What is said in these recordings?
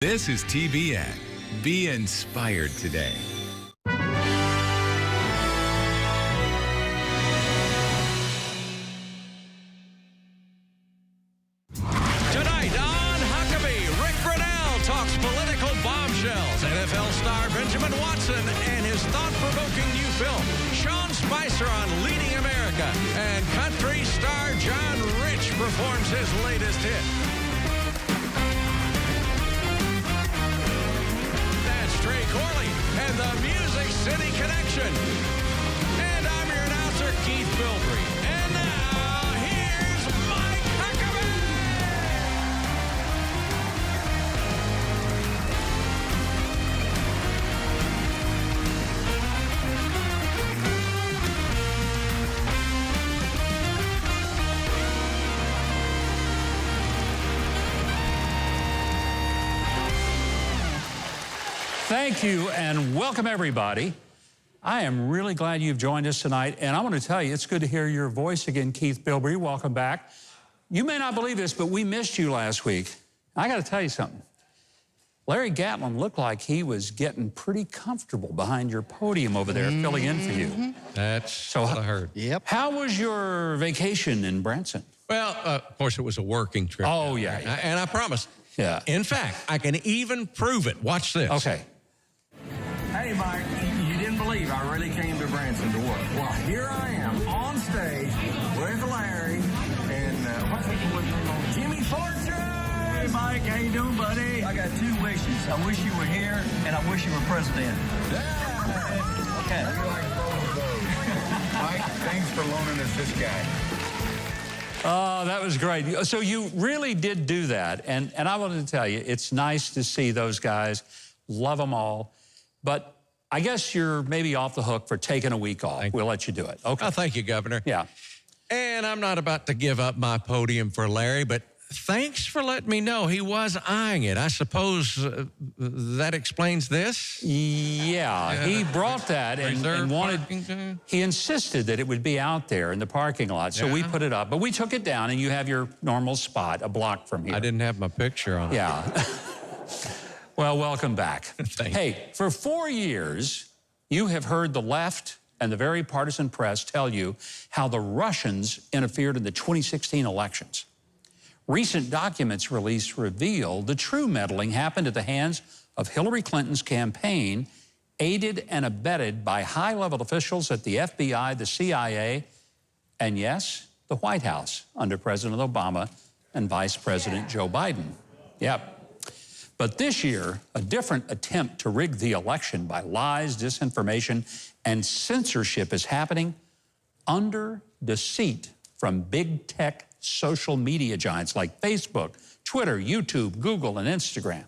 This is TBN. Be inspired today. Tonight on Huckabee, Rick Grenell talks political bombshells, NFL star Benjamin Watson and his thought-provoking new film, Sean Spicer on Leading America, and country star John Rich performs his latest hit. That's Trey Corley and the Music City Connection. And I'm your announcer, Keith Bilbrey. And now, here's Mike Huckabee! Thank you and welcome everybody. I am really glad you've joined us tonight, and I want to tell you, it's good to hear your voice again, Keith Bilbrey. Welcome back. You may not believe this, but we missed you last week. I got to tell you something. Larry Gatlin looked like he was getting pretty comfortable behind your podium over there, filling in for you. That's what I heard. Yep. How was your vacation in Branson? Well, of course, it was a working trip. Oh, yeah. And I promise. Yeah. In fact, I can even prove it. Watch this. Okay. Hey, Mike, you didn't believe I really came to Branson to work. Well, here I am on stage with Larry and what's his name? Jimmy Fortune. Hey, Mike, how you doing, buddy? I got two wishes. I wish you were here, and I wish you were president. Yeah. Okay. Mike, thanks for loaning us this guy. Oh, that was great. So you really did do that. And I wanted to tell you, it's nice to see those guys. Love them all. But I guess you're maybe off the hook for taking a week off. We'll let you do it. Okay. Oh, thank you, Governor. Yeah. And I'm not about to give up my podium for Larry, but thanks for letting me know he was eyeing it. I suppose that explains this? Yeah, he brought that and wanted, he insisted that it would be out there in the parking lot. So we put it up, but we took it down and you have your normal spot a block from here. I didn't have my picture on it. Yeah. Well, welcome back. Thank you. Hey, for 4 years, you have heard the left and the very partisan press tell you how the Russians interfered in the 2016 elections. Recent documents released reveal the true meddling happened at the hands of Hillary Clinton's campaign, aided and abetted by high-level officials at the FBI, the CIA, and yes, the White House under President Obama and Vice President Joe Biden. Yep. But this year, a different attempt to rig the election by lies, disinformation, and censorship is happening under deceit from big tech social media giants like Facebook, Twitter, YouTube, Google, and Instagram.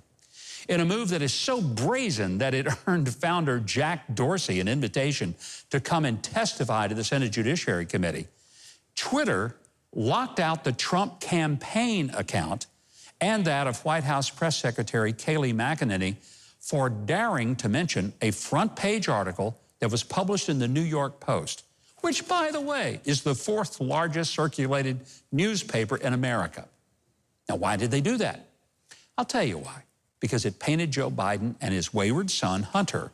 In a move that is so brazen that it earned founder Jack Dorsey an invitation to come and testify to the Senate Judiciary Committee, Twitter locked out the Trump campaign account and that of White House Press Secretary Kayleigh McEnany for daring to mention a front-page article that was published in the New York Post, which, by the way, is the 4th largest circulated newspaper in America. Now, why did they do that? I'll tell you why. Because it painted Joe Biden and his wayward son, Hunter,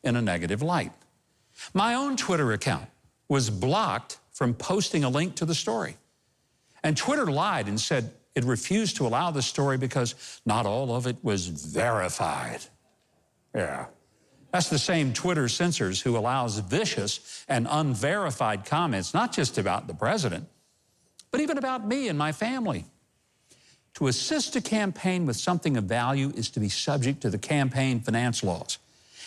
in a negative light. My own Twitter account was blocked from posting a link to the story. And Twitter lied and said it refused to allow the story because not all of it was verified. Yeah. That's the same Twitter censors who allows vicious and unverified comments, not just about the president, but even about me and my family. To assist a campaign with something of value is to be subject to the campaign finance laws.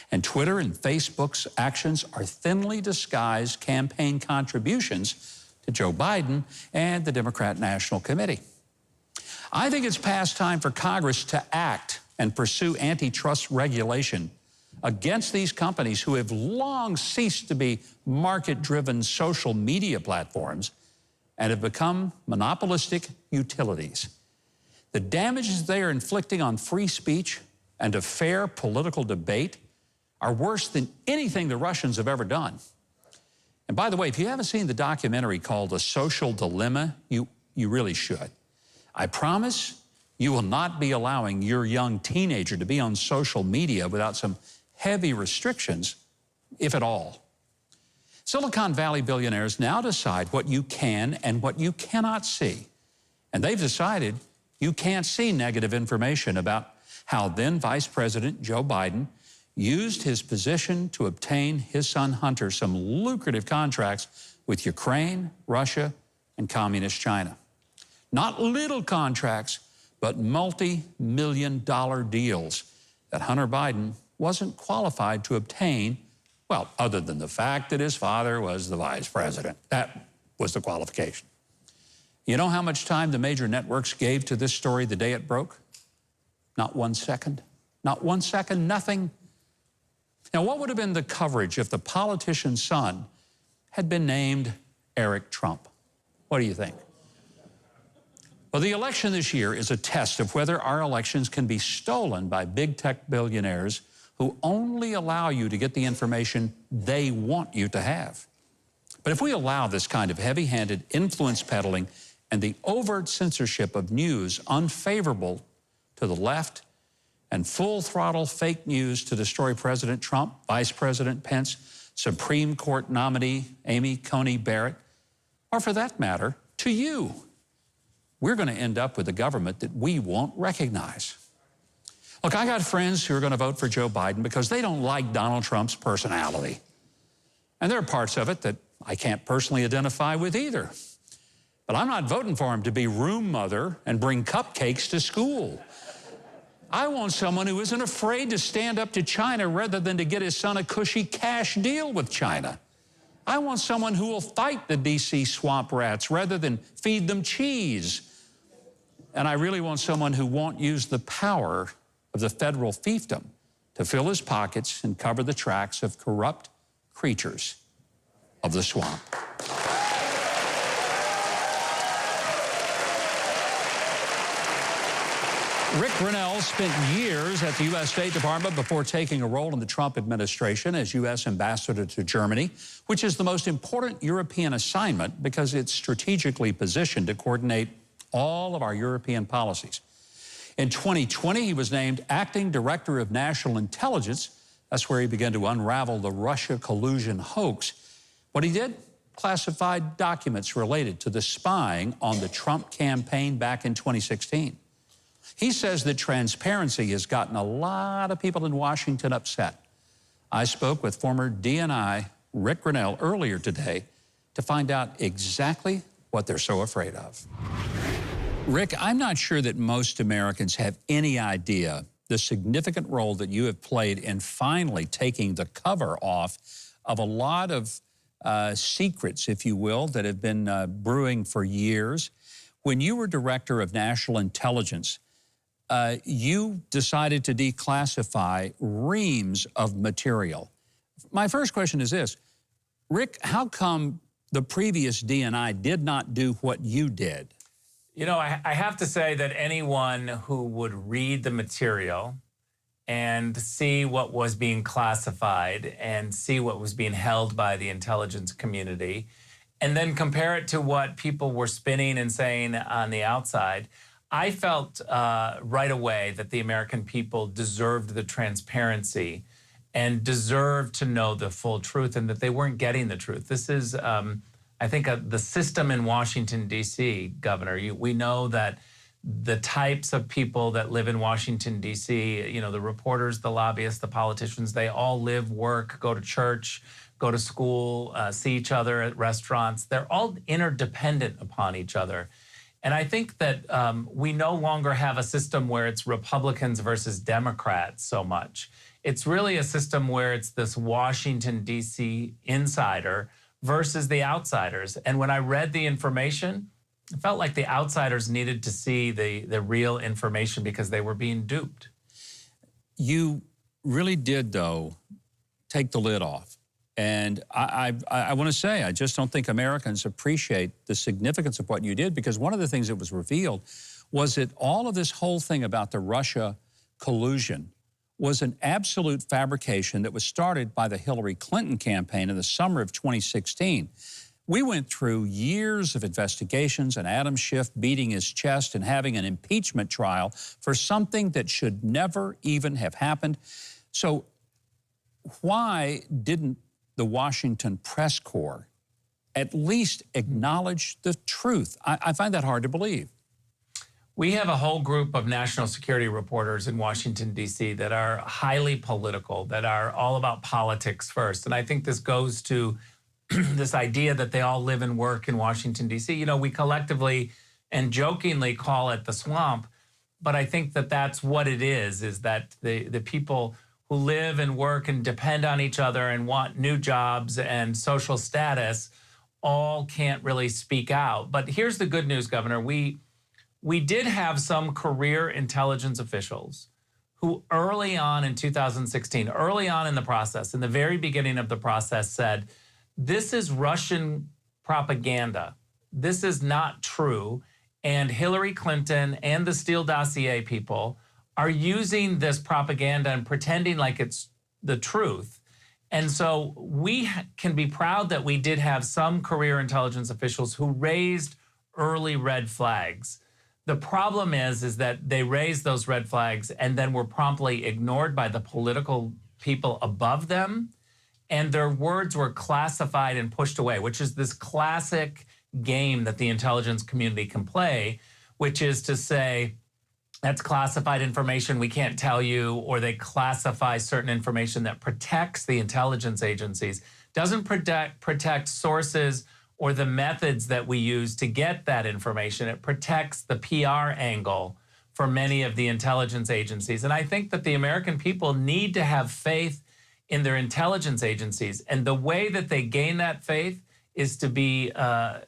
And Twitter and Facebook's actions are thinly disguised campaign contributions to Joe Biden and the Democrat National Committee. I think it's past time for Congress to act and pursue antitrust regulation against these companies who have long ceased to be market-driven social media platforms and have become monopolistic utilities. The damages they are inflicting on free speech and a fair political debate are worse than anything the Russians have ever done. And by the way, if you haven't seen the documentary called The Social Dilemma, you really should. I promise You will not be allowing your young teenager to be on social media without some heavy restrictions, if at all. Silicon Valley billionaires now decide what you can and what you cannot see. And they've decided you can't see negative information about how then Vice President Joe Biden used his position to obtain his son Hunter some lucrative contracts with Ukraine, Russia, and Communist China. Not little contracts, but multi-million-dollar deals that Hunter Biden wasn't qualified to obtain, well, other than the fact that his father was the vice president. That was the qualification. You know how much time the major networks gave to this story the day it broke? Not 1 second. Not 1 second, nothing. Now, what would have been the coverage if the politician's son had been named Eric Trump? What do you think? Well, the election this year is a test of whether our elections can be stolen by big tech billionaires who only allow you to get the information they want you to have. But if we allow this kind of heavy-handed influence peddling and the overt censorship of news unfavorable to the left and full-throttle fake news to destroy President Trump, Vice President Pence, Supreme Court nominee Amy Coney Barrett, or for that matter, to you, we're going to end up with a government that we won't recognize. Look, I got friends who are going to vote for Joe Biden because they don't like Donald Trump's personality. And there are parts of it that I can't personally identify with either. But I'm not voting for him to be room mother and bring cupcakes to school. I want someone who isn't afraid to stand up to China rather than to get his son a cushy cash deal with China. I want someone who will fight the D.C. swamp rats rather than feed them cheese. And I really want someone who won't use the power of the federal fiefdom to fill his pockets and cover the tracks of corrupt creatures of the swamp. Rick Grenell spent years at the U.S. State Department before taking a role in the Trump administration as U.S. ambassador to Germany, which is the most important European assignment because it's strategically positioned to coordinate all of our European policies. In 2020, he was named acting director of national intelligence. That's where he began to unravel the Russia collusion hoax. What he did? Classified documents related to the spying on the Trump campaign back in 2016. He says that transparency has gotten a lot of people in Washington upset. I spoke with former DNI Rick Grenell earlier today to find out exactly what they're so afraid of. Rick, I'm not sure that most Americans have any idea the significant role that you have played in finally taking the cover off of a lot of secrets, if you will, that have been brewing for years. When you were director of national intelligence, you decided to declassify reams of material. My first question is this. Rick, how come the previous DNI did not do what you did? You know, I have to say that anyone who would read the material and see what was being classified and see what was being held by the intelligence community and then compare it to what people were spinning and saying on the outside, I felt right away that the American people deserved the transparency and deserved to know the full truth and that they weren't getting the truth. This is, I think, the system in Washington, D.C., Governor. We know that the types of people that live in Washington, D.C., you know, the reporters, the lobbyists, the politicians, they all live, work, go to church, go to school, see each other at restaurants. They're all interdependent upon each other. And I think that we no longer have a system where it's Republicans versus Democrats so much. It's really a system where it's this Washington, D.C. insider versus the outsiders. And when I read the information, it felt like the outsiders needed to see the real information because they were being duped. You really did, though, take the lid off. And I want to say, I just don't think Americans appreciate the significance of what you did, because one of the things that was revealed was that all of this whole thing about the Russia collusion was an absolute fabrication that was started by the Hillary Clinton campaign in the summer of 2016. We went through years of investigations and Adam Schiff beating his chest and having an impeachment trial for something that should never even have happened. So why didn't the Washington press corps at least acknowledge the truth? I find that hard to believe. We have a whole group of national security reporters in Washington, D.C. that are highly political, that are all about politics first. And I think this goes to this idea that they all live and work in Washington, D.C. You know, we collectively and jokingly call it the swamp, but I think that that's what it is that the people who live and work and depend on each other and want new jobs and social status all can't really speak out. But here's the good news, Governor. We did have some career intelligence officials who early on in 2016, early on in the process, in the very beginning of the process, said, this is Russian propaganda. This is not true. And Hillary Clinton and the Steele dossier people are using this propaganda and pretending like it's the truth. And so we can be proud that we did have some career intelligence officials who raised early red flags. The problem is that they raised those red flags and then were promptly ignored by the political people above them. And their words were classified and pushed away, which is this classic game that the intelligence community can play, which is to say, that's classified information we can't tell you, or they classify certain information that protects the intelligence agencies, doesn't protect sources or the methods that we use to get that information. It protects the PR angle for many of the intelligence agencies. And I think that the American people need to have faith in their intelligence agencies. And the way that they gain that faith is to be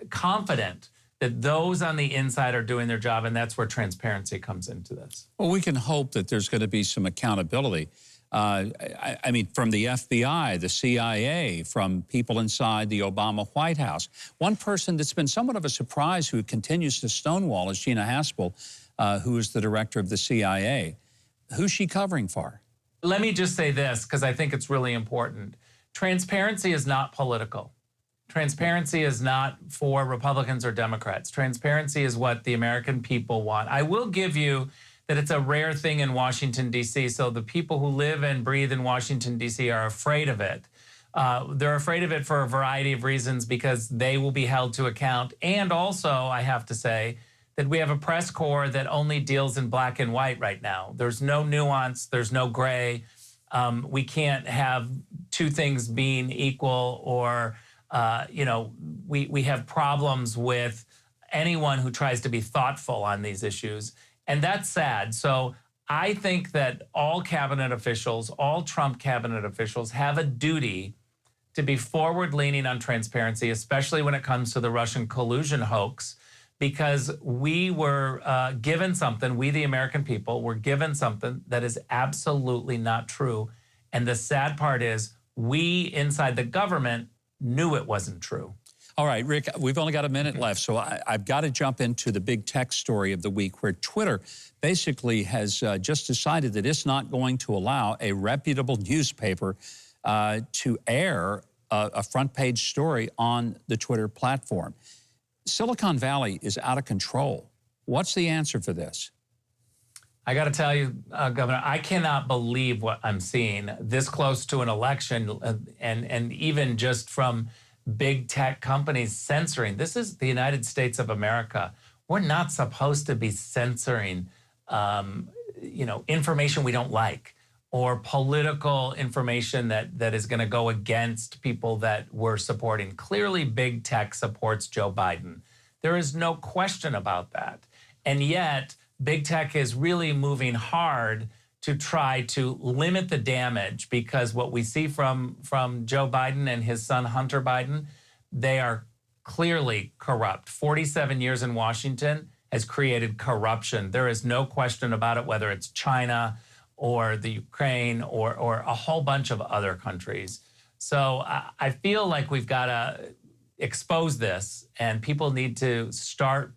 confident that those on the inside are doing their job, and that's where transparency comes into this. Well, we can hope that there's going to be some accountability. I mean, from the FBI, the CIA, from people inside the Obama White House. One person that's been somewhat of a surprise who continues to stonewall is Gina Haspel, who is the director of the CIA. Who's she covering for? Let me just say this, because I think it's really important. Transparency is not political. Transparency is not for Republicans or Democrats. Transparency is what the American people want. I will give you that it's a rare thing in Washington, D.C., so the people who live and breathe in Washington, D.C. are afraid of it. They're afraid of it for a variety of reasons because they will be held to account. And also, I have to say, that we have a press corps that only deals in black and white right now. There's no nuance, there's no gray. We can't have two things being equal or, you know, we have problems with anyone who tries to be thoughtful on these issues. And that's sad. So I think that all cabinet officials, all Trump cabinet officials have a duty to be forward-leaning on transparency, especially when it comes to the Russian collusion hoax, because we were given something, we the American people were given something that is absolutely not true. And the sad part is we inside the government knew it wasn't true. All right, Rick, we've only got a minute left, so I've got to jump into the big tech story of the week, where Twitter basically has just decided that it's not going to allow a reputable newspaper to air a front-page story on the Twitter platform. Silicon Valley is out of control. What's the answer for this? I got to tell you, Governor, I cannot believe what I'm seeing this close to an election, and even just from big tech companies censoring. This is the United States of America. We're not supposed to be censoring, you know, information we don't like, or political information that is going to go against people that we're supporting. Clearly, big tech supports Joe Biden. There is no question about that. And yet, big tech is really moving hard to try to limit the damage, because what we see from Joe Biden and his son Hunter Biden, they are clearly corrupt. 47 years in Washington has created corruption. There is no question about it, whether it's China or the Ukraine or a whole bunch of other countries. So I feel like we've got to expose this, and people need to start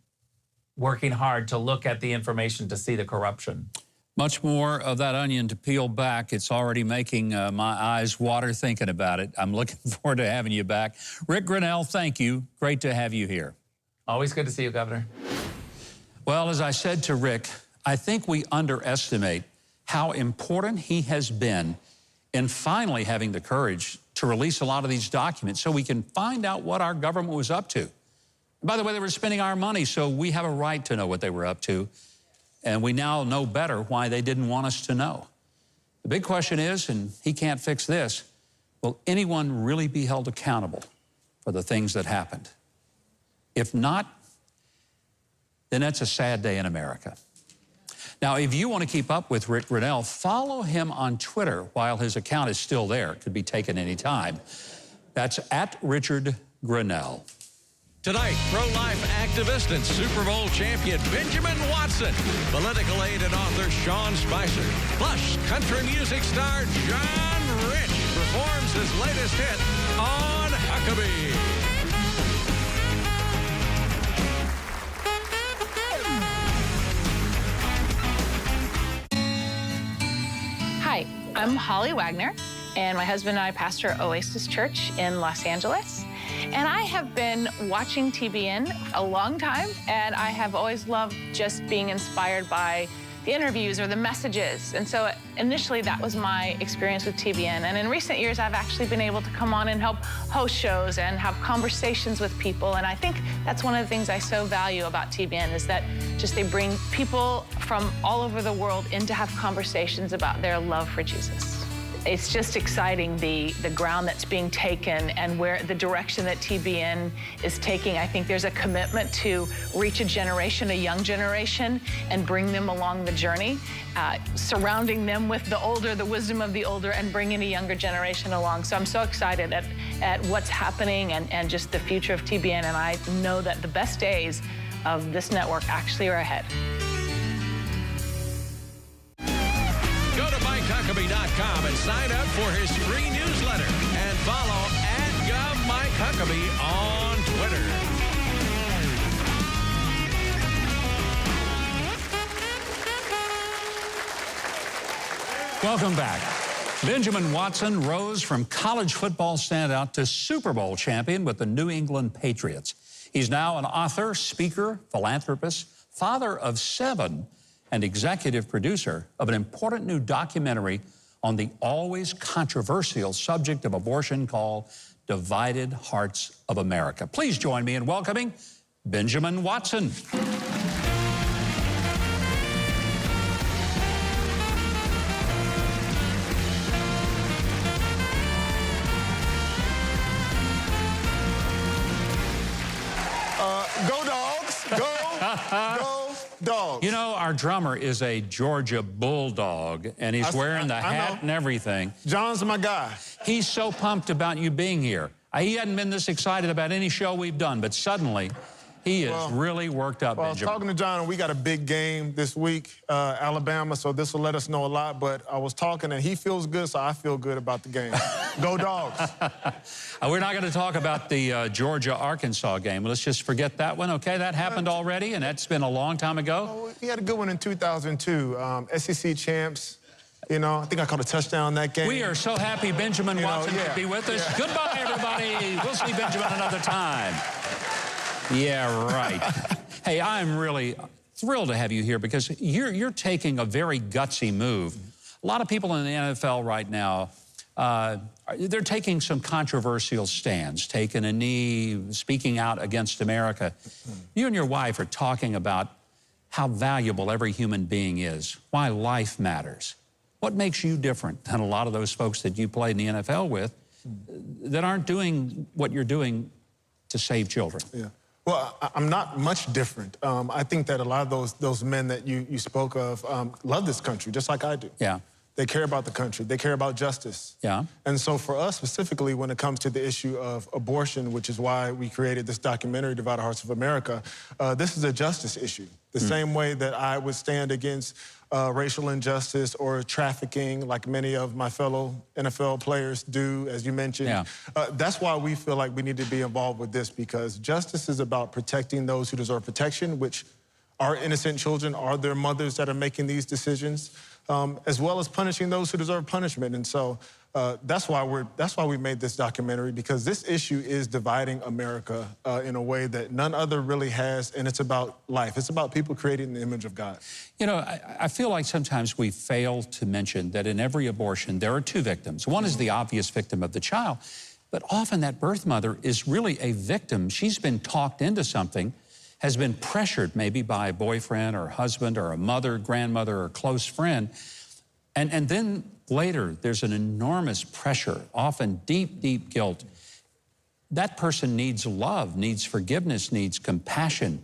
working hard to look at the information to see the corruption. Much more of that onion to peel back. It's already making my eyes water thinking about it. I'm looking forward to having you back. Rick Grenell, thank you. Great to have you here. Always good to see you, Governor. Well, as I said to Rick, I think we underestimate how important he has been in finally having the courage to release a lot of these documents so we can find out what our government was up to. By the way, they were spending our money, so we have a right to know what they were up to. And we now know better why they didn't want us to know. The big question is, and he can't fix this, will anyone really be held accountable for the things that happened? If not, then that's a sad day in America. Now, if you want to keep up with Rick Grenell, follow him on Twitter while his account is still there. It could be taken any time. That's at Richard Grenell. Tonight, pro-life activist and Super Bowl champion Benjamin Watson, political aide and author Sean Spicer, plus country music star John Rich performs his latest hit on Huckabee. Hi, I'm Holly Wagner, and my husband and I pastor Oasis Church in Los Angeles. And I have been watching TBN a long time, and I have always loved just being inspired by the interviews or the messages. And so initially that was my experience with TBN. And in recent years, I've actually been able to come on and help host shows and have conversations with people. And I think that's one of the things I so value about TBN is that just they bring people from all over the world in to have conversations about their love for Jesus. It's just exciting, the ground that's being taken and where the direction that TBN is taking. I think there's a commitment to reach a generation, a young generation, and bring them along the journey, surrounding them with the wisdom of the older, and bringing a younger generation along. So I'm so excited at what's happening and just the future of TBN, and I know that the best days of this network actually are ahead. Go to MikeHuckabee.com and sign up for his free newsletter and follow @GovMikeHuckabee on Twitter. Welcome back. Benjamin Watson rose from college football standout to Super Bowl champion with the New England Patriots. He's now an author, speaker, philanthropist, father of 7, and executive producer of an important new documentary on the always controversial subject of abortion called Divided Hearts of America. Please join me in welcoming Benjamin Watson. Go Dogs! Go Dogs! You know, our drummer is a Georgia Bulldog, and he's wearing the hat and everything. John's my guy. He's so pumped about you being here. He hadn't been this excited about any show we've done, but suddenly he is really worked up, Well, I was Benjamin. talking to John, and we got a big game this week, Alabama, so this will let us know a lot. But I was talking, and he feels good, so I feel good about the game. Go Dogs. We're not going to talk about the Georgia-Arkansas game. Let's just forget that one, okay? That happened already, and that's been a long time ago. Oh, he had a good one in 2002. SEC champs. You know, I think I caught a touchdown that game. We are so happy Benjamin Watson could be with us. Yeah. Goodbye, everybody. We'll see Benjamin another time. Yeah, right. Hey, I'm really thrilled to have you here because you're taking a very gutsy move. A lot of people in the NFL right now, they're taking some controversial stands, taking a knee, speaking out against America. You and your wife are talking about how valuable every human being is, why life matters. What makes you different than a lot of those folks that you played in the NFL with that aren't doing what you're doing to save children? Yeah. Well, I'm not much different. I think that a lot of those men that you spoke of love this country just like I do. Yeah. They care about the country. They care about justice. Yeah. And so for us specifically, when it comes to the issue of abortion, which is why we created this documentary, Divided Hearts of America, this is a justice issue. The same way that I would stand against racial injustice or trafficking, like many of my fellow NFL players do, as you mentioned. Yeah. That's why we feel like we need to be involved with this, because justice is about protecting those who deserve protection, which Are innocent children, are there mothers that are making these decisions, as well as punishing those who deserve punishment? And so that's why we made this documentary, because this issue is dividing America in a way that none other really has, and it's about life. It's about people creating the image of God. You know, I feel like sometimes we fail to mention that in every abortion, there are two victims. One is the obvious victim of the child, but often that birth mother is really a victim. She's been talked into something, has been pressured maybe by a boyfriend or husband or a mother, grandmother, or close friend. And then later, there's an enormous pressure, often deep, deep guilt. That person needs love, needs forgiveness, needs compassion.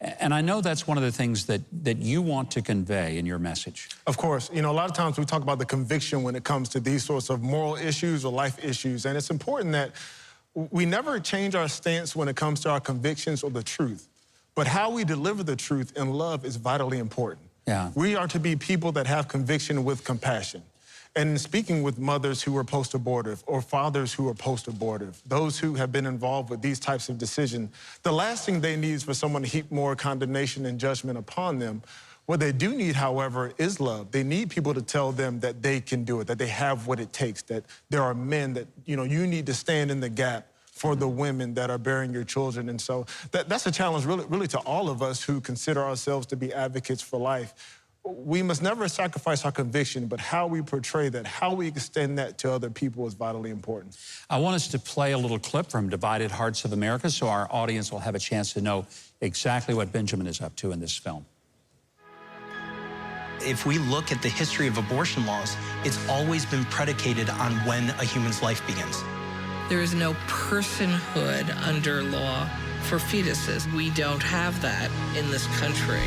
And I know that's one of the things that you want to convey in your message. Of course. You know, a lot of times we talk about the conviction when it comes to these sorts of moral issues or life issues. And it's important that we never change our stance when it comes to our convictions or the truth. But how we deliver the truth in love is vitally important. Yeah. We are to be people that have conviction with compassion. And speaking with mothers who are post-abortive or fathers who are post-abortive, those who have been involved with these types of decisions, the last thing they need is for someone to heap more condemnation and judgment upon them. What they do need, however, is love. They need people to tell them that they can do it, that they have what it takes, that there are men that, you know, you need to stand in the gap for the women that are bearing your children. And so that's a challenge really to all of us who consider ourselves to be advocates for life. We must never sacrifice our conviction, but how we portray that, how we extend that to other people is vitally important. I want us to play a little clip from Divided Hearts of America so our audience will have a chance to know exactly what Benjamin is up to in this film. If we look at the history of abortion laws, it's always been predicated on when a human's life begins. There is no personhood under law for fetuses. We don't have that in this country.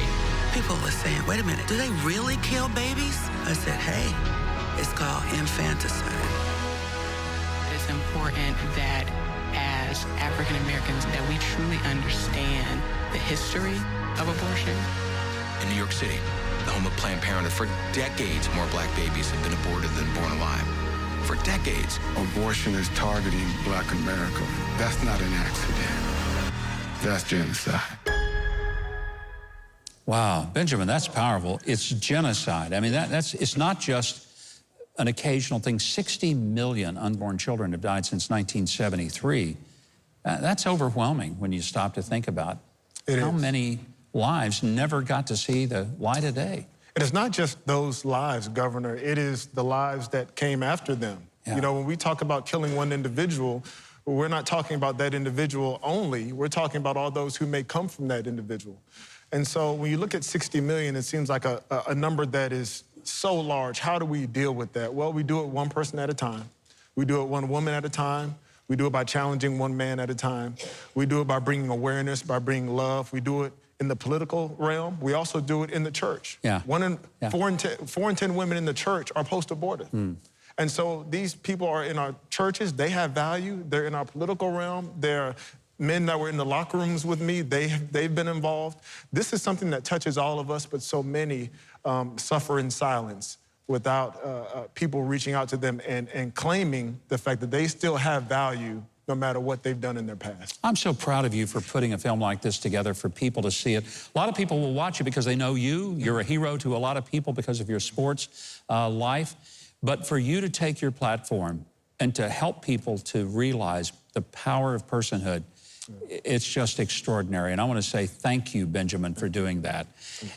People were saying, wait a minute, do they really kill babies? I said, hey, it's called infanticide. It's important that as African Americans that we truly understand the history of abortion. In New York City, the home of Planned Parenthood, for decades more black babies have been aborted than born alive. For decades. Abortion is targeting Black America. That's not an accident. That's genocide. Wow, Benjamin, that's powerful. It's genocide. I mean, it's not just an occasional thing. 60 million unborn children have died since 1973. That's overwhelming when you stop to think about how many lives never got to see the light of day. And it's not just those lives, Governor. It is the lives that came after them. Yeah. You know, when we talk about killing one individual, we're not talking about that individual only. We're talking about all those who may come from that individual. And so when you look at 60 million, it seems like a number that is so large. How do we deal with that? Well, we do it one person at a time. We do it one woman at a time. We do it by challenging one man at a time. We do it by bringing awareness, by bringing love. We do it in the political realm. We also do it in the church. Yeah. 4 in 10 women in the church are post-abortive. And so these people are in our churches. They have value. They're in our political realm. They're men that were in the locker rooms with me. They've been involved. This is something that touches all of us, but so many suffer in silence without people reaching out to them and claiming the fact that they still have value no matter what they've done in their past. I'm so proud of you for putting a film like this together for people to see it. A lot of people will watch it because they know you. You're a hero to a lot of people because of your sports life. But for you to take your platform and to help people to realize the power of personhood, it's just extraordinary. And I want to say thank you, Benjamin, for doing that.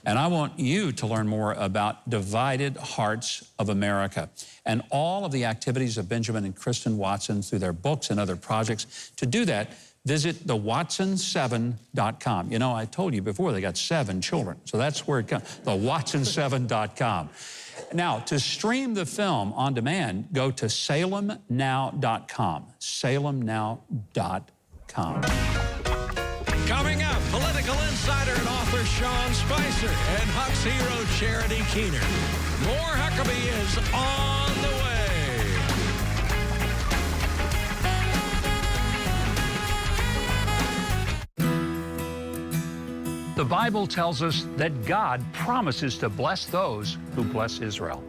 And I want you to learn more about Divided Hearts of America and all of the activities of Benjamin and Kristen Watson through their books and other projects. To do that, visit thewatson7.com. You know, I told you before, they got 7 children. So that's where it comes, thewatson7.com. Now, to stream the film on demand, go to salemnow.com, salemnow.com. Coming up, political insider and author Sean Spicer and Huck's hero Charity Keener. More Huckabee is on the way. The Bible tells us that God promises to bless those who bless Israel.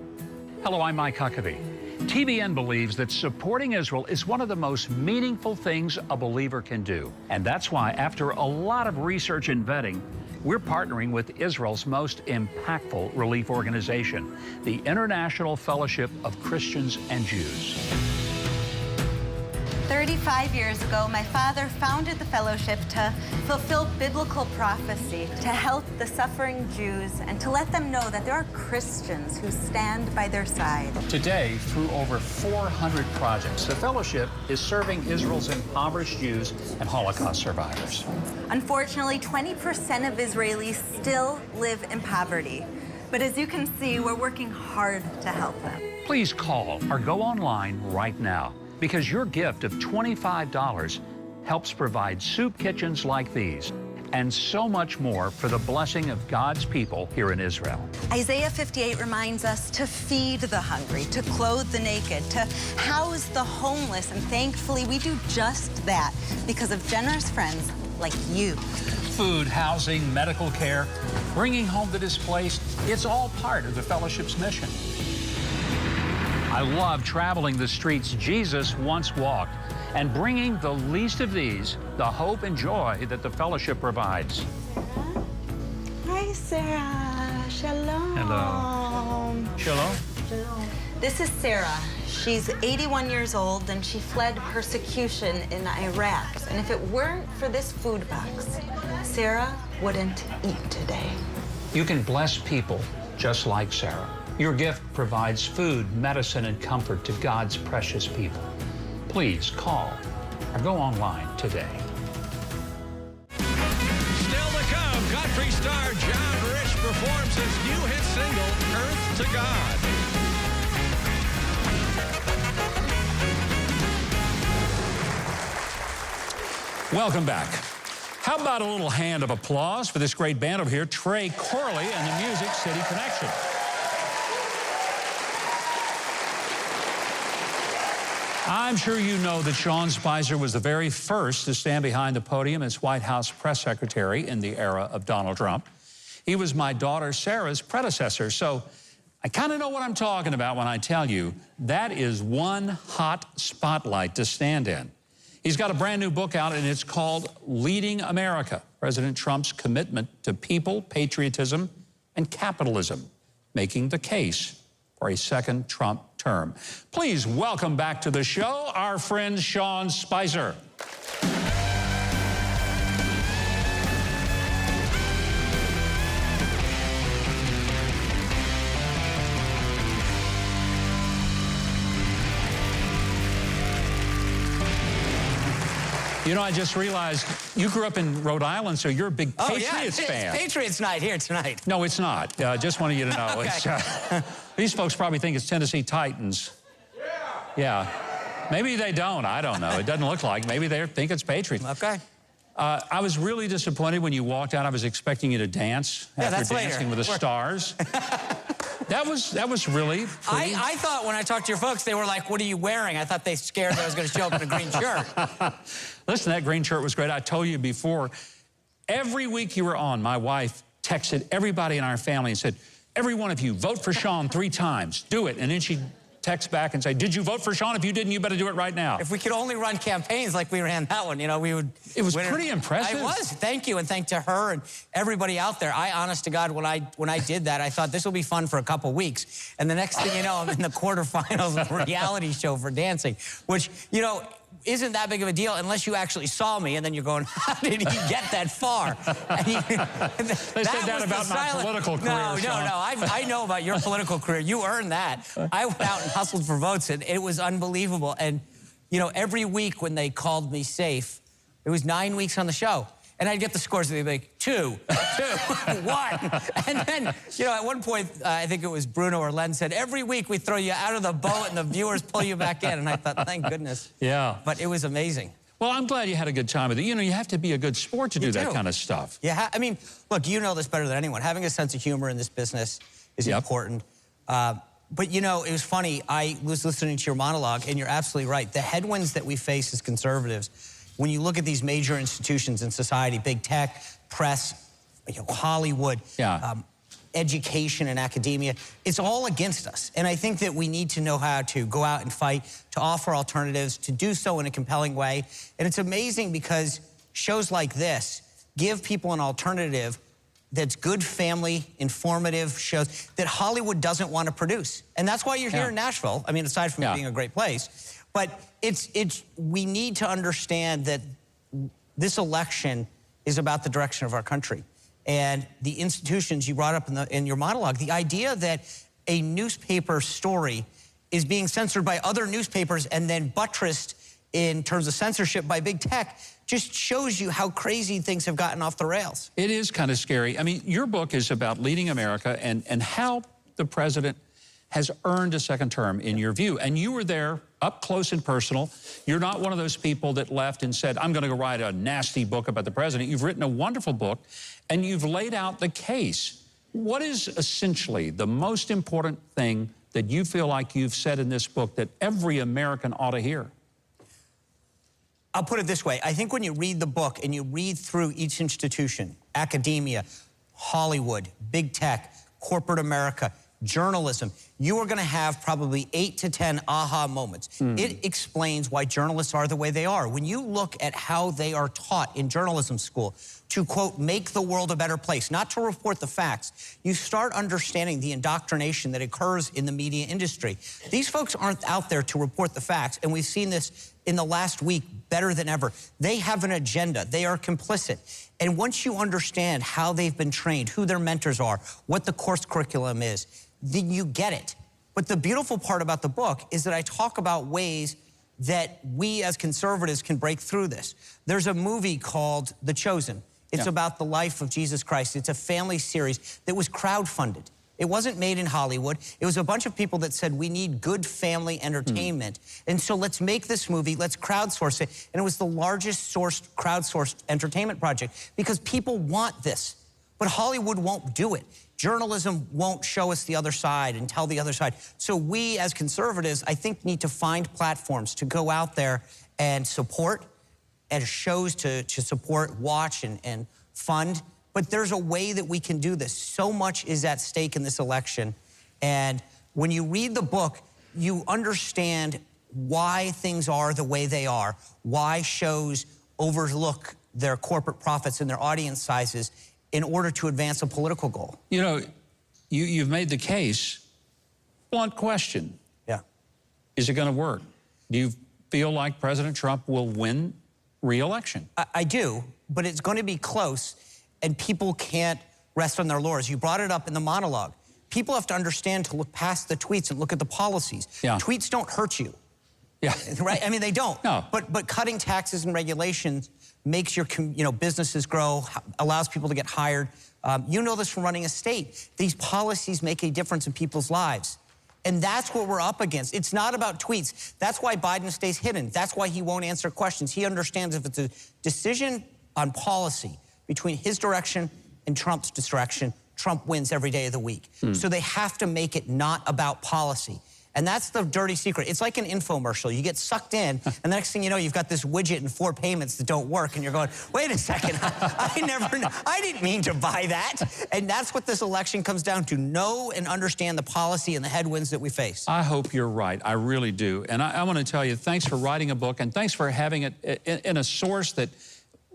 Hello, I'm Mike Huckabee. TBN believes that supporting Israel is one of the most meaningful things a believer can do. And that's why, after a lot of research and vetting, we're partnering with Israel's most impactful relief organization, the International Fellowship of Christians and Jews. 35 years ago, my father founded the fellowship to fulfill biblical prophecy, to help the suffering Jews, and to let them know that there are Christians who stand by their side. Today, through over 400 projects, the fellowship is serving Israel's impoverished Jews and Holocaust survivors. Unfortunately, 20% of Israelis still live in poverty. But as you can see, we're working hard to help them. Please call or go online right now, because your gift of $25 helps provide soup kitchens like these and so much more for the blessing of God's people here in Israel. Isaiah 58 reminds us to feed the hungry, to clothe the naked, to house the homeless, and thankfully we do just that because of generous friends like you. Food, housing, medical care, bringing home the displaced, it's all part of the fellowship's mission. I love traveling the streets Jesus once walked and bringing the least of these the hope and joy that the fellowship provides. Hi, Sarah. Shalom. Hello. Shalom. Shalom. This is Sarah. She's 81 years old, and she fled persecution in Iraq. And if it weren't for this food box, Sarah wouldn't eat today. You can bless people just like Sarah. Your gift provides food, medicine, and comfort to God's precious people. Please call or go online today. Still to come, country star John Rich performs his new hit single, Earth to God. Welcome back. How about a little hand of applause for this great band over here, Trey Corley and the Music City Connection. I'm sure you know that Sean Spicer was the very first to stand behind the podium as White House press secretary in the era of Donald Trump. He was my daughter Sarah's predecessor, so I kind of know what I'm talking about when I tell you that is one hot spotlight to stand in. He's got a brand new book out, and it's called Leading America, President Trump's commitment to people, patriotism, and capitalism, making the case for a second Trump term. Please welcome back to the show our friend Sean Spicer. You know, I just realized you grew up in Rhode Island, so you're a big Patriots fan. It's Patriots night here tonight. No, it's not. Just wanted you to know. Okay. It's, these folks probably think it's Tennessee Titans. Yeah. Maybe they don't. I don't know. It doesn't look like. Maybe they think it's Patriots. Okay. I was really disappointed when you walked out. I was expecting you to dance after that's Dancing with the Stars. That was really pretty. I thought when I talked to your folks, they were like, what are you wearing? I thought they scared that I was going to show up in a green shirt. Listen, that green shirt was great. I told you before, every week you were on, my wife texted everybody in our family and said, every one of you, vote for Sean 3 times. Do it. And then she'd text back and say, did you vote for Sean? If you didn't, you better do it right now. If we could only run campaigns like we ran that one, you know, we would. It was pretty impressive. It was. Thank you. And thank to her and everybody out there. I, honest to God, when I did that, I thought this will be fun for a couple weeks. And the next thing you know, I'm in the quarterfinals of a reality show for dancing, which, you know, isn't that big of a deal unless you actually saw me, and then you're going, how did he get that far? They said that about my political career. No. I know about your political career. You earned that. I went out and hustled for votes, and it was unbelievable. And, you know, every week when they called me safe, it was 9 weeks on the show. And I'd get the scores, and they'd be like, 2, 1. And then, you know, at one point, I think it was Bruno or Len said, every week we throw you out of the boat and the viewers pull you back in. And I thought, thank goodness. Yeah. But it was amazing. Well, I'm glad you had a good time with it. You know, you have to be a good sport to do that kind of stuff. Yeah, I mean, look, you know this better than anyone. Having a sense of humor in this business is important. But, you know, it was funny. I was listening to your monologue, and you're absolutely right. The headwinds that we face as conservatives, when you look at these major institutions in society, big tech, press, you know, Hollywood, education and academia, it's all against us. And I think that we need to know how to go out and fight, to offer alternatives, to do so in a compelling way. And it's amazing because shows like this give people an alternative that's good family, informative shows that Hollywood doesn't want to produce. And that's why you're here in Nashville. I mean, aside from it being a great place. But we need to understand that this election is about the direction of our country. And the institutions you brought up in your monologue, the idea that a newspaper story is being censored by other newspapers and then buttressed in terms of censorship by big tech just shows you how crazy things have gotten off the rails. It is kind of scary. I mean, your book is about leading America and how the president has earned a second term in your view. And you were there up close and personal. You're not one of those people that left and said, I'm going to go write a nasty book about the president. You've written a wonderful book, and you've laid out the case. What is essentially the most important thing that you feel like you've said in this book that every American ought to hear? I'll put it this way. I think when you read the book and you read through each institution, academia, Hollywood, big tech, corporate America, journalism, you are going to have probably 8 to 10 aha moments. It explains why journalists are the way they are. When you look at how they are taught in journalism school to, quote, make the world a better place, not to report the facts, you start understanding the indoctrination that occurs in the media industry. These folks aren't out there to report the facts, and we've seen this in the last week better than ever. They have an agenda. They are complicit. And once you understand how they've been trained, who their mentors are, what the course curriculum is, then you get it. But the beautiful part about the book is that I talk about ways that we as conservatives can break through this. There's a movie called The Chosen. It's about the life of Jesus Christ. It's a family series that was crowdfunded. It wasn't made in Hollywood. It was a bunch of people that said, we need good family entertainment. And so let's make this movie, let's crowdsource it. And it was the largest crowdsourced entertainment project because people want this. But Hollywood won't do it. Journalism won't show us the other side and tell the other side. So we as conservatives, I think, need to find platforms to go out there and support, and shows to support, watch, and fund. But there's a way that we can do this. So much is at stake in this election. And when you read the book, you understand why things are the way they are, why shows overlook their corporate profits and their audience sizes in order to advance a political goal. You know, you've made the case. Blunt question. Yeah. Is it going to work? Do you feel like President Trump will win re-election? I do, but it's going to be close, and people can't rest on their laurels. You brought it up in the monologue. People have to understand to look past the tweets and look at the policies. Yeah. Tweets don't hurt you. Yeah. Right? I mean, they don't. No. But cutting taxes and regulations makes your businesses grow, allows people to get hired. You know this from running a state. These policies make a difference in people's lives. And that's what we're up against. It's not about tweets. That's why Biden stays hidden. That's why he won't answer questions. He understands if it's a decision on policy between his direction and Trump's direction, Trump wins every day of the week. So they have to make it not about policy. And that's the dirty secret. It's like an infomercial. You get sucked in, and the next thing you know, you've got this widget and 4 payments that don't work, and you're going, wait a second, I didn't mean to buy that. And that's what this election comes down to, know and understand the policy and the headwinds that we face. I hope you're right. I really do. And I want to tell you, thanks for writing a book, and thanks for having it in a source that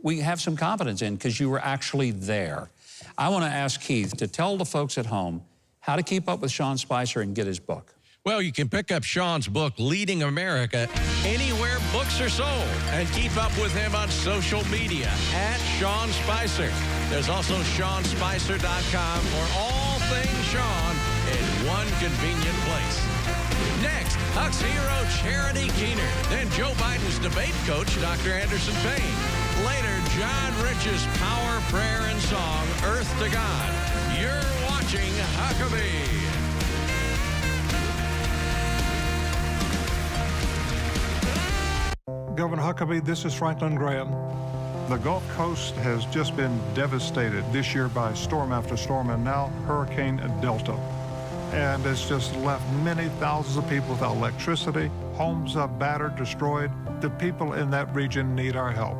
we have some confidence in, because you were actually there. I want to ask Keith to tell the folks at home how to keep up with Sean Spicer and get his book. Well, you can pick up Sean's book, Leading America, anywhere books are sold, and keep up with him on social media at Sean Spicer. There's also SeanSpicer.com for all things Sean in one convenient place. Next, Huck's hero, Charity Keener. Then Joe Biden's debate coach, Dr. Anderson Payne. Later, John Rich's power, prayer, and song, Earth to God. You're watching Huckabee. Governor Huckabee, this is Franklin Graham. The Gulf Coast has just been devastated this year by storm after storm, and now Hurricane Delta. And it's just left many thousands of people without electricity, homes are battered, destroyed. The people in that region need our help.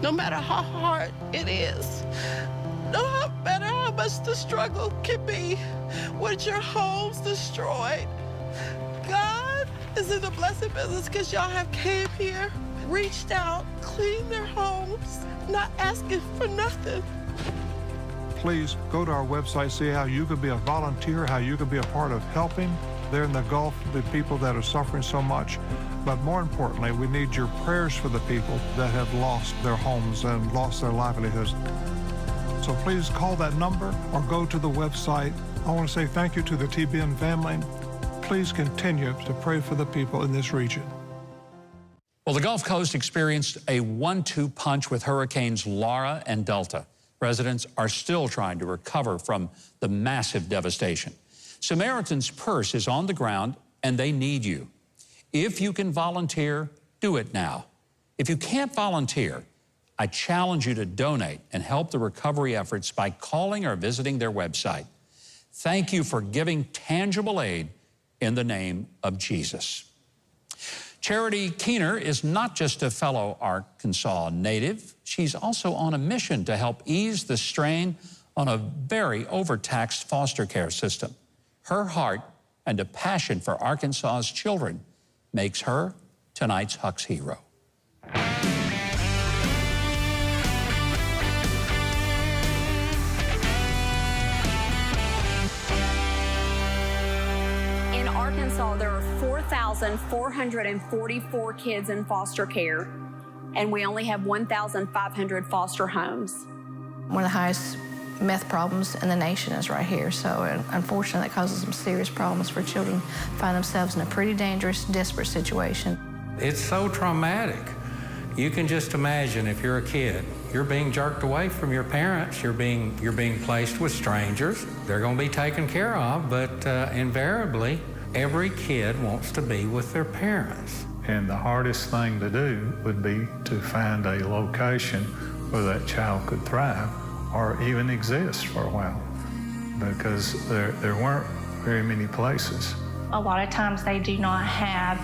No matter how hard it is, no matter how much the struggle can be, with your homes destroyed, God is in the blessing business because y'all have came here, reached out, cleaned their homes, not asking for nothing. please go to our website, see how you can be a volunteer, how you can be a part of helping there in the Gulf, the people that are suffering so much. But more importantly, we need your prayers for the people that have lost their homes and lost their livelihoods. So please call that number or go to the website. I want to say thank you to the TBN family. Please continue to pray for the people in this region. Well, the Gulf Coast experienced a 1-2 punch with hurricanes Laura and Delta. Residents are still trying to recover from the massive devastation. Samaritan's Purse is on the ground, and they need you. If you can volunteer, do it now. If you can't volunteer, I challenge you to donate and help the recovery efforts by calling or visiting their website. Thank you for giving tangible aid in the name of Jesus. Charity Keener is not just a fellow Arkansas native. She's also on a mission to help ease the strain on a very overtaxed foster care system. Her heart and a passion for Arkansas's children makes her tonight's Huck's hero. In Arkansas, there are 4,444 kids in foster care, and we only have 1,500 foster homes. One of the highest meth problems in the nation is right here, so unfortunately that causes some serious problems for children find themselves in a pretty dangerous, desperate situation. It's so traumatic. You can just imagine if you're a kid, you're being jerked away from your parents, you're being placed with strangers. They're going to be taken care of, but invariably, every kid wants to be with their parents. And the hardest thing to do would be to find a location where that child could thrive or even exist for a while, because there weren't very many places. A lot of times they do not have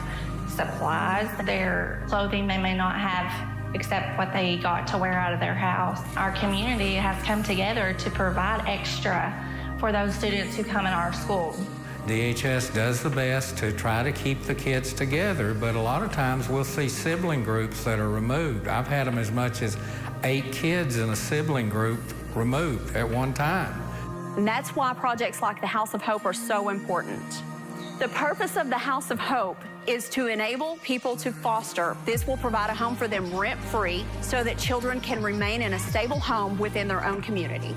supplies. Their clothing they may not have except what they got to wear out of their house. Our community has come together to provide extra for those students who come in our school. DHS does the best to try to keep the kids together, but a lot of times we'll see sibling groups that are removed. I've had them as much as 8 kids in a sibling group removed at one time. And that's why projects like the House of Hope are so important. The purpose of the House of Hope is to enable people to foster. This will provide a home for them rent-free so that children can remain in a stable home within their own community.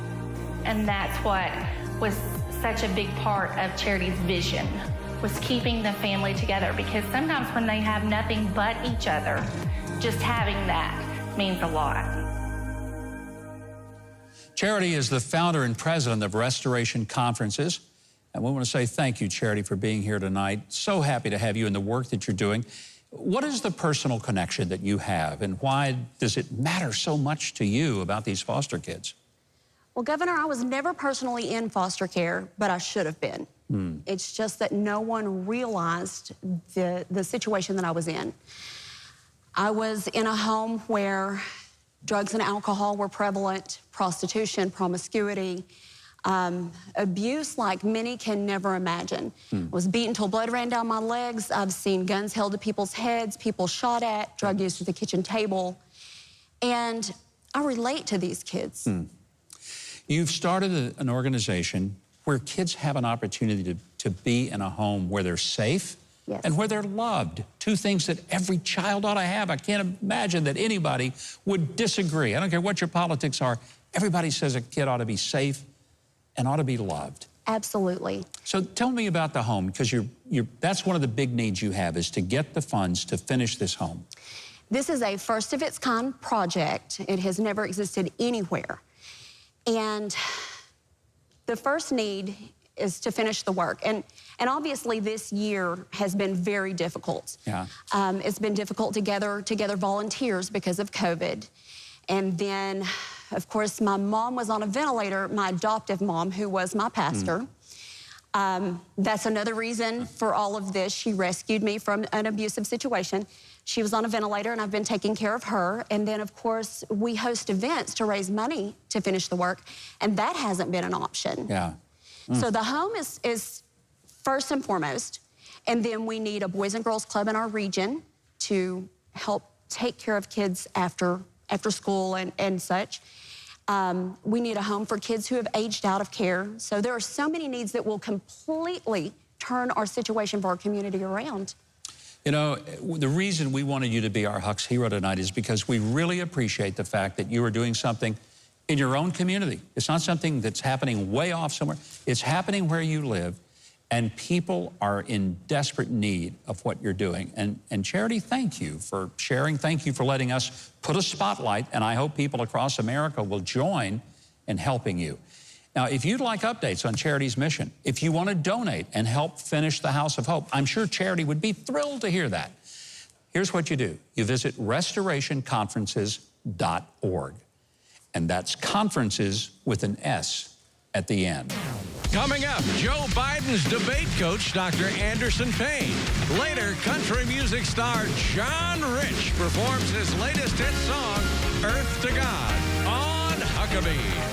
And that's what was such a big part of Charity's vision, was keeping the family together, because sometimes when they have nothing but each other, just having that means a lot. Charity is the founder and president of Restoration Conferences. And we want to say thank you, Charity, for being here tonight. So happy to have you in the work that you're doing. What is the personal connection that you have, and why does it matter so much to you about these foster kids? Well, Governor, I was never personally in foster care, but I should have been. It's just that no one realized the situation that I was in. I was in a home where drugs and alcohol were prevalent, prostitution, promiscuity, abuse like many can never imagine. I was beaten till blood ran down my legs. I've seen guns held to people's heads, people shot at, drug use at the kitchen table. And I relate to these kids. You've started an organization where kids have an opportunity to be in a home where they're safe and where they're loved. 2 things that every child ought to have. I can't imagine that anybody would disagree. I don't care what your politics are. Everybody says a kid ought to be safe and ought to be loved. Absolutely. So tell me about the home, because that's one of the big needs you have, is to get the funds to finish this home. This is a first of its kind project. It has never existed anywhere. And the first need is to finish the work. And obviously this year has been very difficult. It's been difficult to gather volunteers because of COVID. And then, of course, my mom was on a ventilator, my adoptive mom, who was my pastor. That's another reason for all of this. She rescued me from an abusive situation. She was on a ventilator, and I've been taking care of her. And then, of course, we host events to raise money to finish the work, and that hasn't been an option. So the home is first and foremost, and then we need a Boys and Girls Club in our region to help take care of kids after school and such. We need a home for kids who have aged out of care. So there are so many needs that will completely turn our situation for our community around. You know, the reason we wanted you to be our Huck's hero tonight is because we really appreciate the fact that you are doing something in your own community. It's not something that's happening way off somewhere. It's happening where you live, and people are in desperate need of what you're doing. And Charity, thank you for sharing. Thank you for letting us put a spotlight, and I hope people across America will join in helping you. Now, if you'd like updates on Charity's mission, if you want to donate and help finish the House of Hope, I'm sure Charity would be thrilled to hear that. Here's what you do. You visit restorationconferences.org. And that's conferences with an S at the end. Coming up, Joe Biden's debate coach, Dr. Anderson Payne. Later, country music star John Rich performs his latest hit song, Earth to God, on Huckabee.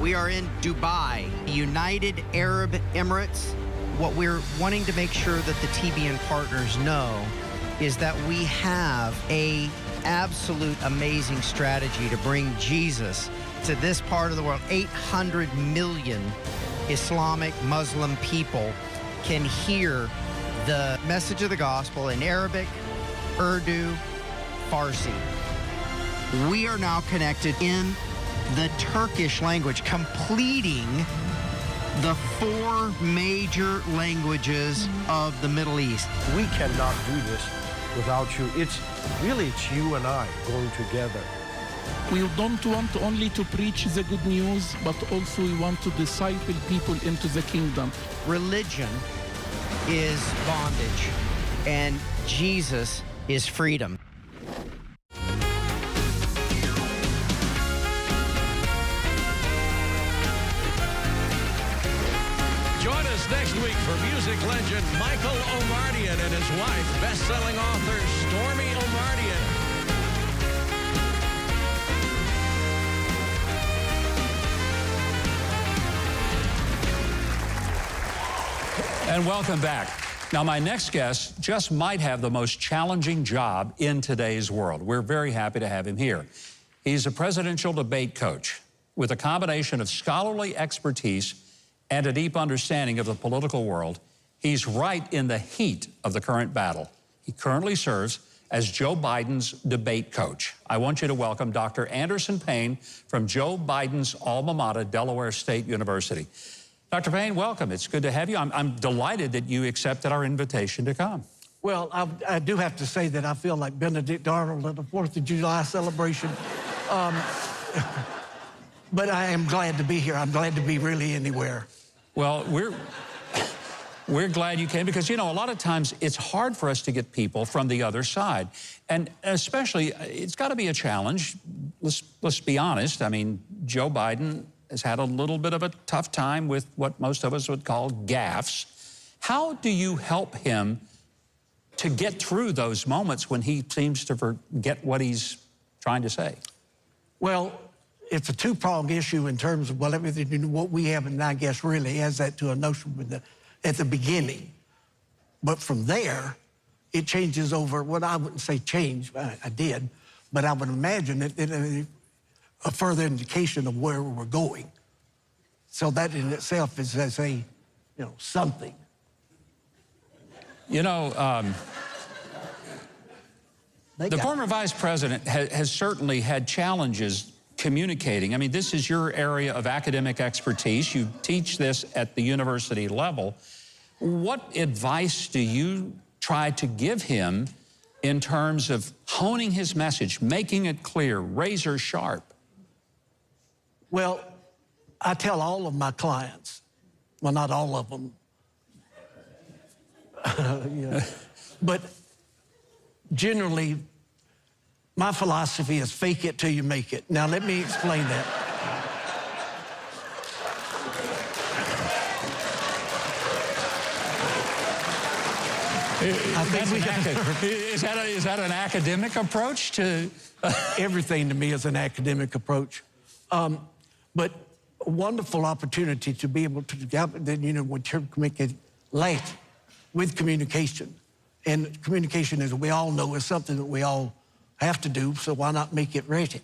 We are in Dubai, United Arab Emirates. What we're wanting to make sure that the TBN partners know is that we have a absolute amazing strategy to bring Jesus to this part of the world. 800 million Islamic Muslim people can hear the message of the gospel in Arabic, Urdu, Farsi. We are now connected in the Turkish language, completing the 4 major languages of the Middle East. We cannot do this without you. It's you and I going together. We don't want only to preach the good news, but also we want to disciple people into the kingdom. Religion is bondage, and Jesus is freedom. Next week for music legend Michael Omartian and his wife, best-selling author Stormy Omartian. And welcome back. Now, my next guest just might have the most challenging job in today's world. We're very happy to have him here. He's a presidential debate coach with a combination of scholarly expertise and a deep understanding of the political world. He's right in the heat of the current battle. He currently serves as Joe Biden's debate coach. I want you to welcome Dr. Anderson Payne from Joe Biden's alma mater, Delaware State University. Dr. Payne, welcome. It's good to have you. I'm delighted that you accepted our invitation to come. Well, I do have to say that I feel like Benedict Arnold at the 4th of July celebration. But I am glad to be here. I'm glad to be really anywhere. Well, we're glad you came because, you know, a lot of times it's hard for us to get people from the other side. And especially, it's got to be a challenge. Let's be honest. I mean, Joe Biden has had a little bit of a tough time with what most of us would call gaffes. How do you help him to get through those moments when he seems to forget what he's trying to say? Well, it's a two-pronged issue in terms of, well, everything, what we have, and I guess really has that to a notion with at the beginning. But from there, it changes over, what I wouldn't say change, I did, but I would imagine it a further indication of where we're going. So that in itself is, as a, something. You know, the former vice president has certainly had challenges communicating. I mean, this is your area of academic expertise. You teach this at the university level. What advice do you try to give him in terms of honing his message, making it clear, razor sharp? Well, I tell all of my clients, well, not all of them, but generally, my philosophy is fake it till you make it. Now, let me explain that. Is that an academic approach to? Everything to me is an academic approach. But a wonderful opportunity to be able to, you know, what you're making late with communication. And communication, as we all know, is something that we all have to do, so why not make it ready?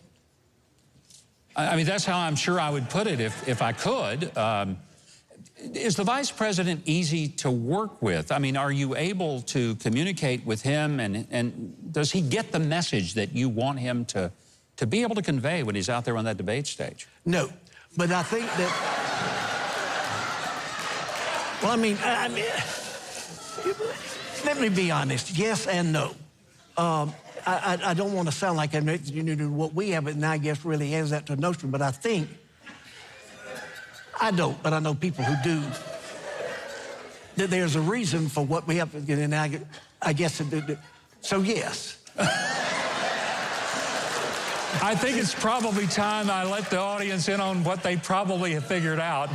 I mean, that's how I'm sure I would put it if I could. Is the vice president easy to work with? I mean, are you able to communicate with him, and does he get the message that you want him to be able to convey when he's out there on that debate stage? No, but I think that, well, I mean, let me be honest, yes and no. I don't want to sound like what we have, and I guess really has that to notion, but I think, I don't, but I know people who do, that there's a reason for what we have, and I guess, so yes. I think it's probably time I let the audience in on what they probably have figured out.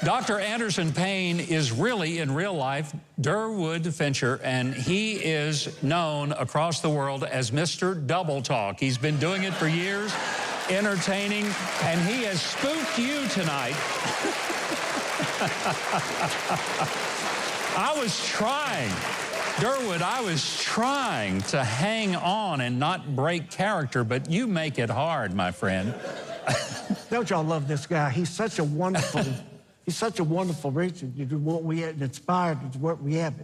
Dr. Anderson Payne is really, in real life, Durwood Fincher, and he is known across the world as Mr. Double Talk. He's been doing it for years, entertaining, and he has spooked you tonight. I was trying to hang on and not break character, but you make it hard, my friend. Don't y'all love this guy? He's such a wonderful... He's such a wonderful Richard. You do what we had inspired to what we have.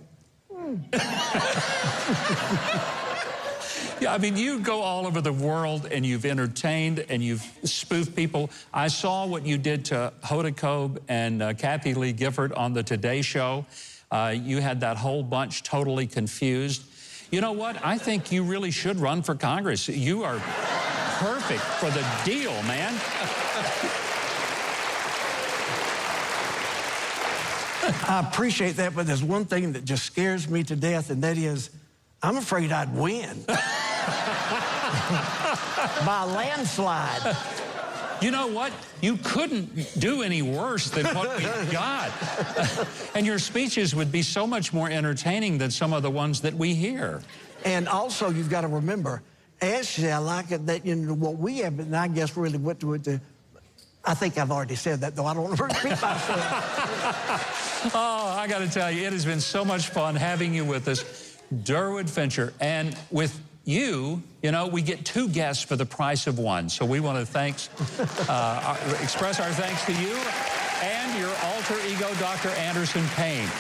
Yeah, I mean, you go all over the world and you've entertained and you've spoofed people. I saw what you did to Hoda Kotb and Kathy Lee Gifford on the Today Show. You had that whole bunch totally confused. You know what? I think you really should run for Congress. You are perfect for the deal, man. I appreciate that, but there's one thing that just scares me to death, and that is, I'm afraid I'd win. By a landslide. You know what? You couldn't do any worse than what we got. And your speeches would be so much more entertaining than some of the ones that we hear. And also, you've got to remember, actually, I like it that, you know, what we have, and I guess really what to I think I've already said that, though. I don't want to repeat myself. Oh, I got to tell you, it has been so much fun having you with us, Durwood Fincher. And with you, you know, we get 2 guests for the price of 1. So we want to express our thanks to you and your alter ego, Dr. Anderson Payne.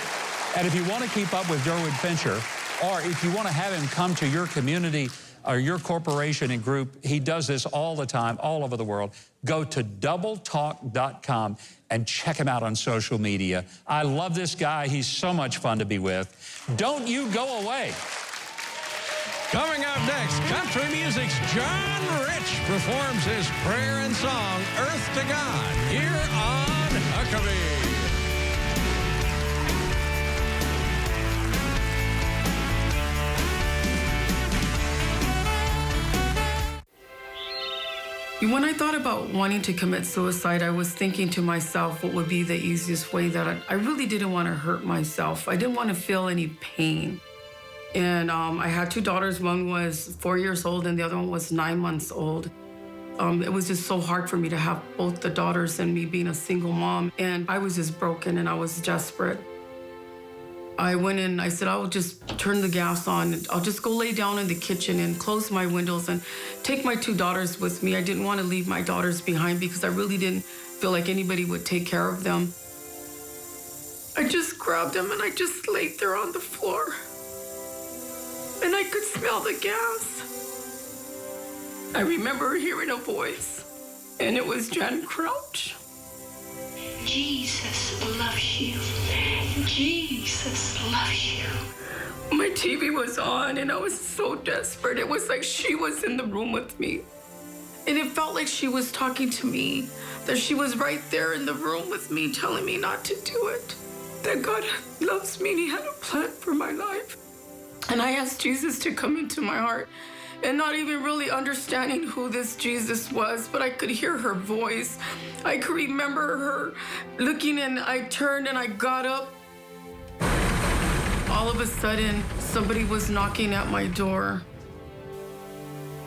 And if you want to keep up with Durwood Fincher, or if you want to have him come to your community or your corporation and group, he does this all the time, all over the world. Go to doubletalk.com and check him out on social media. I love this guy. He's so much fun to be with. Don't you go away. Coming up next, country music's John Rich performs his prayer and song, Earth to God, here on Huckabee. When I thought about wanting to commit suicide, I was thinking to myself what would be the easiest way that I really didn't want to hurt myself. I didn't want to feel any pain. And I had 2 daughters. One was 4 years old and the other one was 9 months old. It was just so hard for me to have both the daughters and me being a single mom. And I was just broken and I was desperate. I went in, I said, I'll just turn the gas on. I'll just go lay down in the kitchen and close my windows and take my 2 daughters with me. I didn't want to leave my daughters behind because I really didn't feel like anybody would take care of them. I just grabbed them and I just laid there on the floor. And I could smell the gas. I remember hearing a voice, and it was Jan Crouch. Jesus loves you. Jesus loves you. My TV was on, and I was so desperate. It was like she was in the room with me. And it felt like she was talking to me, that she was right there in the room with me, telling me not to do it, that God loves me and He had a plan for my life. And I asked Jesus to come into my heart, and not even really understanding who this Jesus was, but I could hear her voice. I could remember her looking, and I turned and I got up. All of a sudden, somebody was knocking at my door.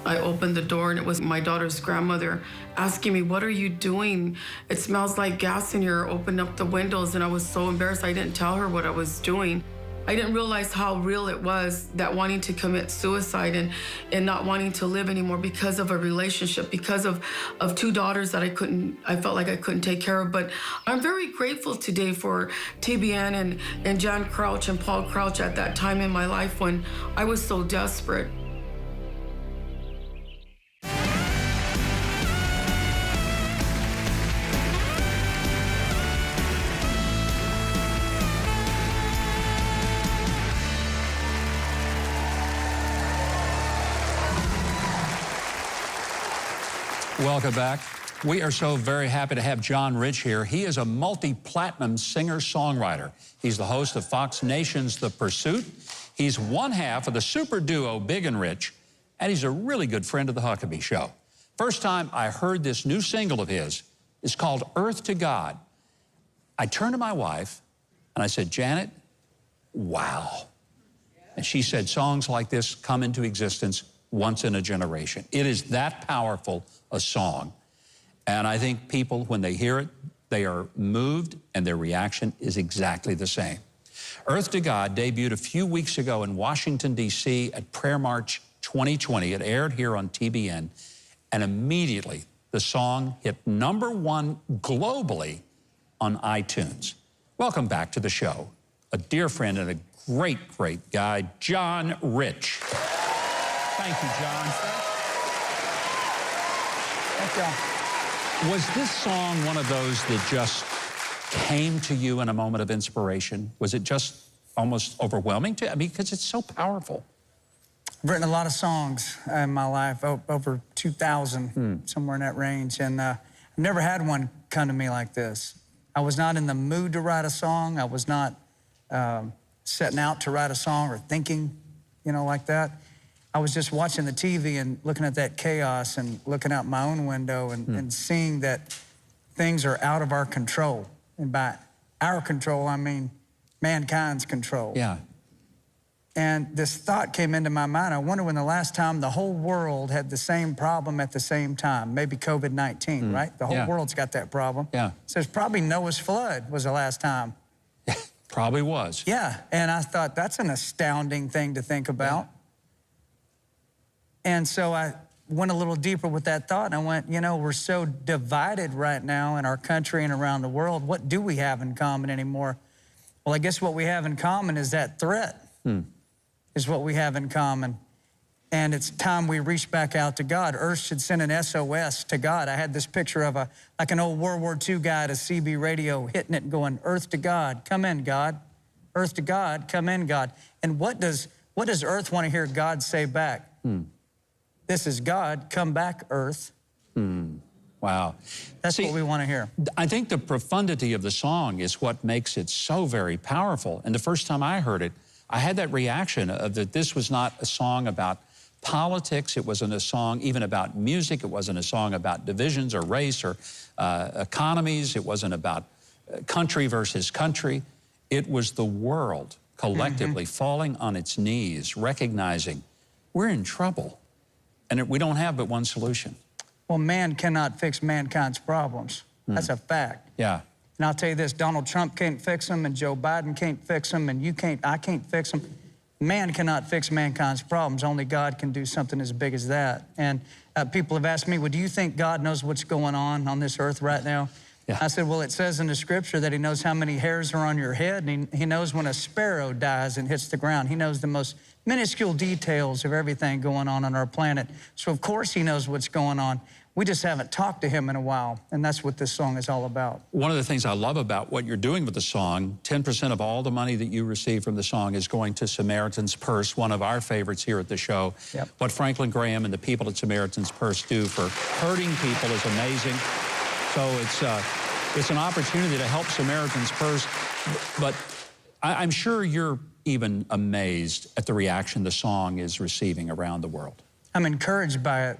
I opened the door and it was my daughter's grandmother asking me, "What are you doing? It smells like gas in here." Opened up the windows and I was so embarrassed. I didn't tell her what I was doing. I didn't realize how real it was, that wanting to commit suicide and not wanting to live anymore because of a relationship, because of two daughters that I felt like I couldn't take care of. But I'm very grateful today for TBN and Jan Crouch and Paul Crouch at that time in my life when I was so desperate. Welcome back. We are so very happy to have John Rich here. He is a multi-platinum singer-songwriter. He's the host of Fox Nation's The Pursuit. He's one half of the super duo Big and Rich, and he's a really good friend of the Huckabee Show. First time I heard this new single of his is called Earth to God. I turned to my wife and I said, "Janet, wow." And she said, songs like this come into existence once in a generation. It is that powerful a song. And I think people, when they hear it, they are moved and their reaction is exactly the same. Earth to God debuted a few weeks ago in Washington, D.C. at Prayer March 2020. It aired here on TBN. And immediately the song hit #1 globally on iTunes. Welcome back to the show. A dear friend and a great, great guy, John Rich. Thank you, John. Thank you. Was this song one of those that just came to you in a moment of inspiration? Was it just almost overwhelming to you? I mean, because it's so powerful. I've written a lot of songs in my life, over 2,000, somewhere in that range. And I've never had one come to me like this. I was not in the mood to write a song. I was not setting out to write a song or thinking, like that. I was just watching the TV and looking at that chaos and looking out my own window and seeing that things are out of our control. And by our control, I mean mankind's control. Yeah. And this thought came into my mind. I wonder when the last time the whole world had the same problem at the same time. Maybe COVID-19, right? The whole world's got that problem. Yeah. So it's probably Noah's flood was the last time. Probably was. Yeah. And I thought, that's an astounding thing to think about. And so I went a little deeper with that thought, and I went, we're so divided right now in our country and around the world. What do we have in common anymore? Well, I guess what we have in common is that threat is what we have in common. And it's time we reach back out to God. Earth should send an SOS to God. I had this picture of like an old World War II guy at a CB radio hitting it and going, "Earth to God, come in, God. Earth to God, come in, God." And what does Earth want to hear God say back? This is God, come back, Earth. Wow. That's what we want to hear. I think the profundity of the song is what makes it so very powerful. And the first time I heard it, I had that reaction of that this was not a song about politics. It wasn't a song even about music. It wasn't a song about divisions or race or economies. It wasn't about country versus country. It was the world collectively falling on its knees, recognizing we're in trouble. And we don't have but one solution. Well, man cannot fix mankind's problems. That's a fact. Yeah. And I'll tell you this, Donald Trump can't fix them, and Joe Biden can't fix them, and I can't fix them. Man cannot fix mankind's problems. Only God can do something as big as that. And people have asked me, well, do you think God knows what's going on this earth right now? Yeah. I said, well, it says in the scripture that he knows how many hairs are on your head, and he knows when a sparrow dies and hits the ground. He knows the most minuscule details of everything going on our planet. So, of course, he knows what's going on. We just haven't talked to him in a while, and that's what this song is all about. One of the things I love about what you're doing with the song, 10% of all the money that you receive from the song is going to Samaritan's Purse, one of our favorites here at the show. Yep. What Franklin Graham and the people at Samaritan's Purse do for hurting people is amazing. So it's an opportunity to help Samaritan's Purse. But I'm sure you're even amazed at the reaction the song is receiving around the world. I'm encouraged by it.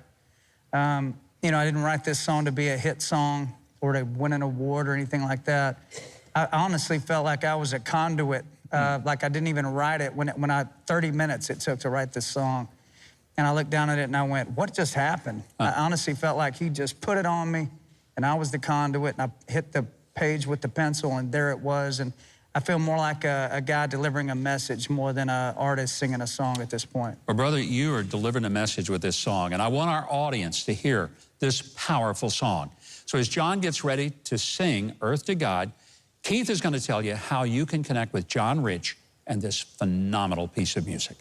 I didn't write this song to be a hit song or to win an award or anything like that. I honestly felt like I was a conduit, like I didn't even write it when 30 minutes it took to write this song. And I looked down at it and I went, what just happened? I honestly felt like he just put it on me and I was the conduit, and I hit the page with the pencil and there it was. And I feel more like a guy delivering a message more than an artist singing a song at this point. Well, brother, you are delivering a message with this song, and I want our audience to hear this powerful song. So as John gets ready to sing Earth to God, Keith is going to tell you how you can connect with John Rich and this phenomenal piece of music.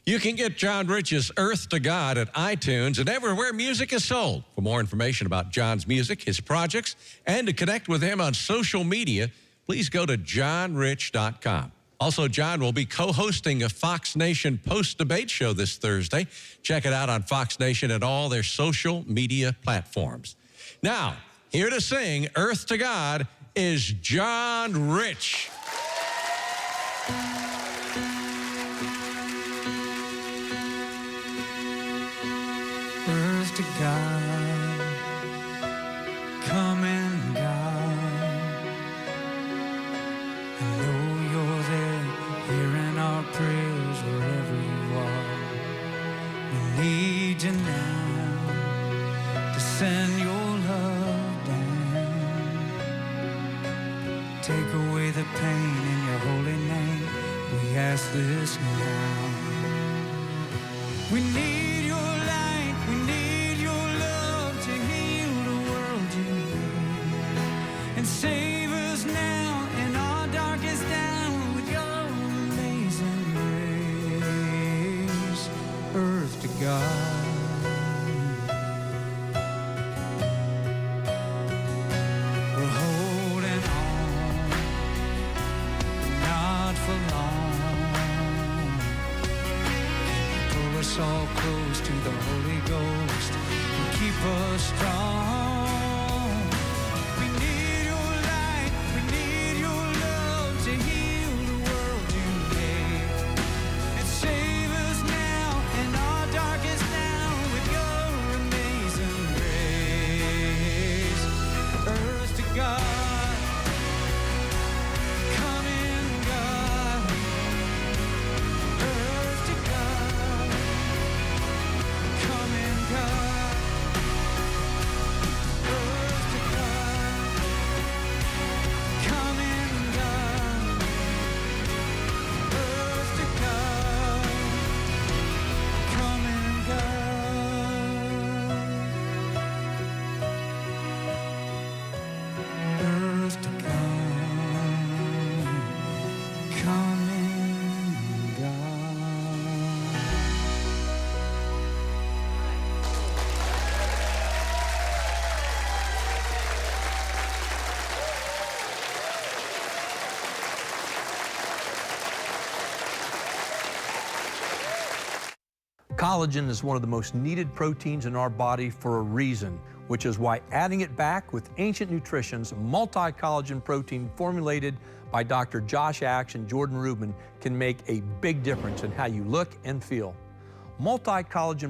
You can get John Rich's Earth to God at iTunes and everywhere music is sold. For more information about John's music, his projects, and to connect with him on social media, please go to johnrich.com. Also, John will be co-hosting a Fox Nation post-debate show this Thursday. Check it out on Fox Nation and all their social media platforms. Now, here to sing Earth to God is John Rich. Earth to God, come in God. I know you're there, hearing our prayers wherever you are. We need you now to send your love down. Take away the pain in your holy name. We ask this now. We need your light, we need your love to heal the world you made. And save us now in our darkest hour with your amazing grace. Earth to God. We're holding on, not for long. Pull us all close to the Holy Ghost and keep us strong. We need your light, we need your love to heal the world you made. And save us now in our darkest hour with your amazing grace. Earth to God, come in God. Earth to God, come in God. Earth to God, come in God. Earth to God, come in God. Earth to God, come in God. Collagen is one of the most needed proteins in our body for a reason, which is why adding it back with Ancient Nutrition's multi-collagen protein formulated by Dr. Josh Axe and Jordan Rubin can make a big difference in how you look and feel. Multi-collagen